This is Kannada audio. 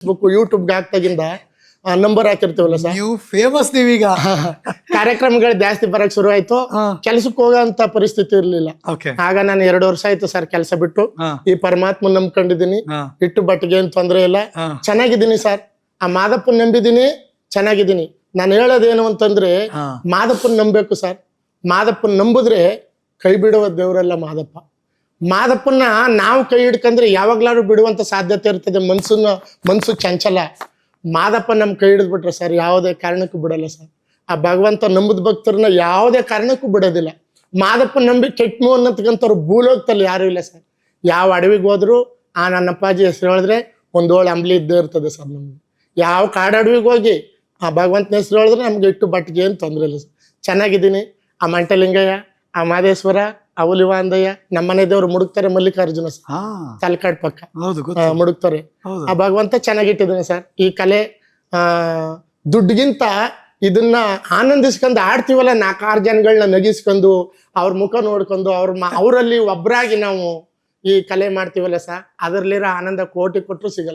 ಫೇಸ್ಬುಕ್ ಯೂಟ್ಯೂಬ್ಗೆ ಹಾಕ್ತಾಗಿಂದ ನಂಬರ್ ಹಾಕಿರ್ತೀವಲ್ಲ ಸರ್, ನೀವು ಫೇಮಸ್ ನೀವೀಗ. ಕಾರ್ಯಕ್ರಮಗಳು ಜಾಸ್ತಿ ಬರಕ್ ಶುರು ಆಯ್ತು. ಕೆಲ್ಸಕ್ಕೆ ಹೋಗೋಂತ ಪರಿಸ್ಥಿತಿ ಇರ್ಲಿಲ್ಲ. ಓಕೆ. ಆಗ ನಾನು 2 ವರ್ಷ ಆಯ್ತು ಸರ್ ಕೆಲಸ ಬಿಟ್ಟು. ಈ ಪರಮಾತ್ಮ ನಂಬ್ಕೊಂಡಿದೀನಿ. ಇಟ್ಟು ಬಟ್ಟಿಗೆ ಏನ್ ತೊಂದ್ರೆ ಇಲ್ಲ, ಚೆನ್ನಾಗಿದ್ದೀನಿ ಸರ್. ಆ ಮಾದಪ್ಪನ್ ನಂಬಿದೀನಿ, ಚೆನ್ನಾಗಿದ್ದೀನಿ. ನಾನು ಹೇಳೋದೇನು ಅಂತಂದ್ರೆ, ಮಾದಪ್ಪನ್ ನಂಬೇಕು ಸರ್. ಮಾದಪ್ಪನ್ ನಂಬಿದ್ರೆ ಕೈ ಬಿಡುವ ದೇವರಲ್ಲ ಮಾದಪ್ಪ. ಮಾದಪ್ಪನ್ನ ನಾವು ಕೈ ಹಿಡ್ಕಂದ್ರೆ ಯಾವಾಗ್ಲಾರು ಬಿಡುವಂತ ಸಾಧ್ಯತೆ ಇರ್ತದೆ. ಮನ್ಸು ಚಂಚಲ. ಮಾದಪ್ಪ ನಮ್ ಕೈ ಹಿಡಿದ್ಬಿಟ್ರೆ ಸರ್ ಯಾವುದೇ ಕಾರಣಕ್ಕೂ ಬಿಡಲ್ಲ ಸರ್. ಆ ಭಗವಂತ ನಂಬುದ ಭಕ್ತರನ್ನ ಯಾವುದೇ ಕಾರಣಕ್ಕೂ ಬಿಡೋದಿಲ್ಲ. ಮಾದಪ್ಪ ನಂಬಿ ಕೆಟ್ಟ ಅನ್ನತಕ್ಕಂಥವ್ರು ಭೂಲೋಕದಲ್ಲಿ ಯಾರು ಇಲ್ಲ ಸರ್. ಯಾವ ಅಡವಿಗೆ ಹೋದ್ರು ಆ ನನ್ನ ಅಪ್ಪಾಜಿ ಹೆಸರು ಹೇಳಿದ್ರೆ ಒಂದೋಳು ಅಂಬ್ಲಿ ಇದ್ದೇ ಇರ್ತದೆ ಸರ್. ನಮ್ಗೆ ಯಾವ ಕಾಡಡವಿಗೆ ಹೋಗಿ ಆ ಭಗವಂತನ ಹೆಸರು ಹೇಳಿದ್ರೆ ನಮ್ಗೆ ಇಟ್ಟು ಬಟ್ಟಿಗೆ ಏನು ತೊಂದರೆ ಇಲ್ಲ ಸರ್. ಚೆನ್ನಾಗಿದ್ದೀನಿ. ಆ ಮಂಟಲಿಂಗಯ್ಯ, ಆ ಮಾದೇಶ್ವರ, ಆ ಹುಲಿವಾಂದಯ್ಯ, ನಮ್ಮನೆ ದೇವ್ರು ಮುಡುಕ್ತಾರೆ ಮಲ್ಲಿಕಾರ್ಜುನ ಸರ್, ತಲಕಾಡ್ ಪಕ್ಕ ಮುಡುಕ್ತಾರೆ. ಆ ಭಗವಂತ ಚೆನ್ನಾಗಿಟ್ಟಿದ್ದಾನೆ ಸರ್. ಈ ಕಲೆ ದುಡ್ಡಿಗಿಂತ ಇದನ್ನ ಆನಂದಿಸ್ಕೊಂಡು ಆಡ್ತೀವಲ್ಲ, 4-6 ಜನಗಳನ್ನ ನಗಿಸ್ಕೊಂಡು ಅವ್ರ ಮುಖ ನೋಡ್ಕೊಂಡು ಅವರಲ್ಲಿ ಒಬ್ಬರಾಗಿ ನಾವು ಈ ಕಲೆ ಮಾಡ್ತೀವಲ್ಲ ಸರ್, ಅದರಲ್ಲಿರೋ ಆನಂದ ಕೋಟಿ ಕೊಟ್ಟರು ಸಿಗಲ್ಲ.